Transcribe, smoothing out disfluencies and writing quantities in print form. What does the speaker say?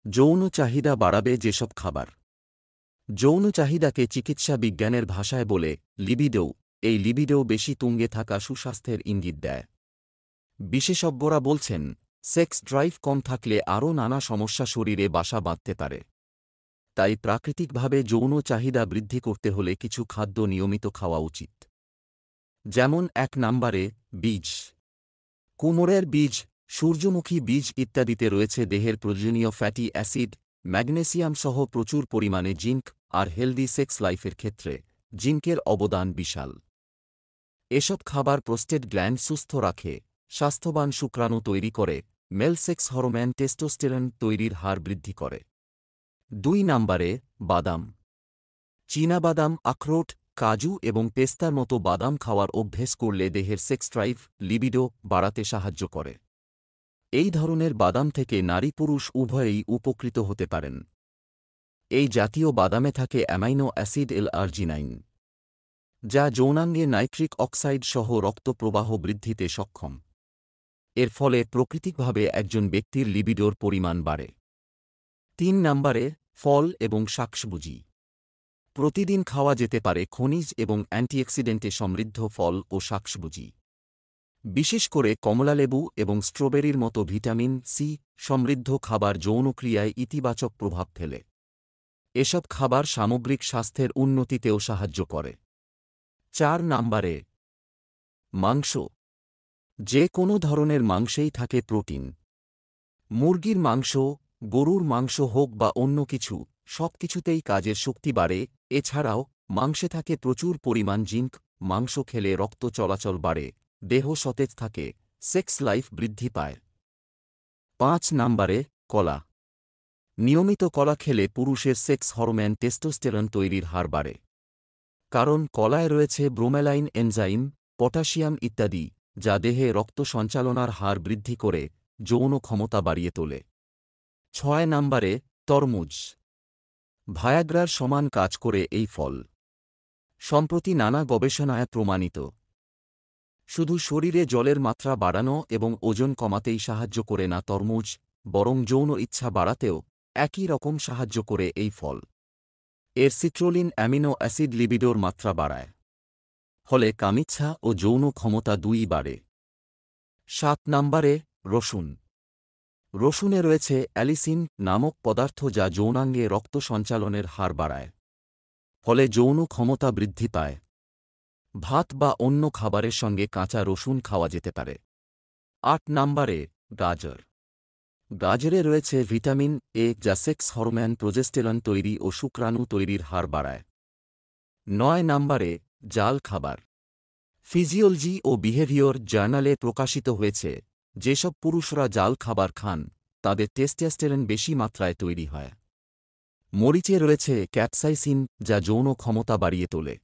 যৌন চাহিদা বাড়াবে যেসব খাবার। যৌন চাহিদাকে চিকিৎসা বিজ্ঞানের ভাষায় বলে লিবিডো। এই লিবিডো বেশি তুঙ্গে থাকা সুস্বাস্থ্যের ইঙ্গিত দেয়। বিশেষজ্ঞরা বলছেন, সেক্স ড্রাইভ কম থাকলে আরও নানা সমস্যা শরীরে বাসা বাঁধতে পারে। তাই প্রাকৃতিকভাবে যৌন চাহিদা বৃদ্ধি করতে হলে কিছু খাদ্য নিয়মিত খাওয়া উচিত। যেমন ১ নম্বরে বীজ। কুমড়ের বীজ, সূর্যমুখী বীজ ইত্যাদিতে রয়েছে দেহের প্রয়োজনীয় ফ্যাটি অ্যাসিড, ম্যাগনেসিয়াম সহ প্রচুর পরিমাণে জিঙ্ক, আর হেলদি সেক্স লাইফের ক্ষেত্রে জিঙ্কের অবদান বিশাল। এসব খাবার প্রোস্টেট গ্ল্যান্ড সুস্থ রাখে, স্বাস্থ্যবান শুক্রাণু তৈরি করে, মেল সেক্স হরমোন টেস্টোস্টেরন তৈরির হার বৃদ্ধি করে। ২ নম্বরে বাদাম। চীনাবাদাম, আখরোট, কাজু এবং পেস্তার মতো বাদাম খাওয়ার অভ্যেস করলে দেহের সেক্স ড্রাইভ, লিবিডো বাড়াতে সাহায্য করে। এই ধরনের বাদাম থেকে নারী পুরুষ উভয়েই উপকৃত হতে পারেন। এই জাতীয় বাদামে থাকে অ্যামাইনো অ্যাসিড L-আর্জিনাইন, যা যৌনাঙ্গে নাইট্রিক অক্সাইড সহ রক্ত প্রবাহ বৃদ্ধিতে সক্ষম। এর ফলে প্রাকৃতিকভাবে একজন ব্যক্তির লিবিডোর পরিমাণ বাড়ে। ৩ নম্বরে ফল এবং শাকসবজি। প্রতিদিন খাওয়া যেতে পারে খনিজ এবং অ্যান্টিঅক্সিডেন্টে সমৃদ্ধ ফল ও শাকসবজি। বিশেষ করে কমলালেবু এবং স্ট্রবেরির মতো ভিটামিন সি সমৃদ্ধ খাবার যৌনক্রিয়ায় ইতিবাচক প্রভাব ফেলে। এসব খাবার সামগ্রিক স্বাস্থ্যের উন্নতিতেও সাহায্য করে। ৪ নম্বরে মাংস। যে কোনো ধরনের মাংসেই থাকে প্রোটিন। মুরগির মাংস, গরুর মাংস হোক বা অন্য কিছু, সবকিছুতেই কাজের শক্তি বাড়ে। এছাড়াও মাংসে থাকে প্রচুর পরিমাণ জিঙ্ক। মাংস খেলে রক্ত চলাচল বাড়ে, দেহ সতেজ থাকে, সেক্স লাইফ বৃদ্ধি পায়। ৫ নম্বরে কলা। নিয়মিত কলা খেলে পুরুষের সেক্স হরমোন টেস্টোস্টেরন তৈরির হার বাড়ে। কারণ কলায় রয়েছে ব্রোমেলাইন এনজাইম, পটাশিয়াম ইত্যাদি, যা দেহে রক্ত সঞ্চালনার হার বৃদ্ধি করে যৌন ক্ষমতা বাড়িয়ে তোলে। ৬ নম্বরে তরমুজ। ভায়াগ্রার সমান কাজ করে এই ফল। সম্প্রতি নানা গবেষণায় প্রমাণিত। শুধু শরীরে জলের মাত্রা বাড়ানো এবং ওজন কমাতেই সাহায্য করে না তরমুজ, বরং যৌন ইচ্ছা বাড়াতেও একই রকম সাহায্য করে এই ফল। এর সিট্রোলিন অ্যামিনো অ্যাসিড লিবিডোর মাত্রা বাড়ায়। ফলে কামিচ্ছা ও যৌন ক্ষমতা দুই বাড়ে। ৭ নম্বরে রসুন। রসুনে রয়েছে অ্যালিসিন নামক পদার্থ যা যৌনাঙ্গে রক্ত সঞ্চালনের হার বাড়ায়। ফলে যৌন ক্ষমতা বৃদ্ধি পায়। ভাত বা অন্য খাবারের সঙ্গে কাঁচা রসুন খাওয়া যেতে পারে। ৮ নম্বরে গাজর। গাজরে রয়েছে ভিটামিন এ যা সেক্স হরমোন প্রজেস্টেরন তৈরি ও শুক্রাণু তৈরির হার বাড়ায়। ৯ নম্বরে জাল খাবার। ফিজিওলজি ও বিহেভিয়র জার্নালে প্রকাশিত হয়েছে, যেসব পুরুষরা জাল খাবার খান তাদের টেস্টোস্টেরন বেশি মাত্রায় তৈরি হয়। মরিচে রয়েছে ক্যাপসাইসিন যা যৌন ক্ষমতা বাড়িয়ে তোলে।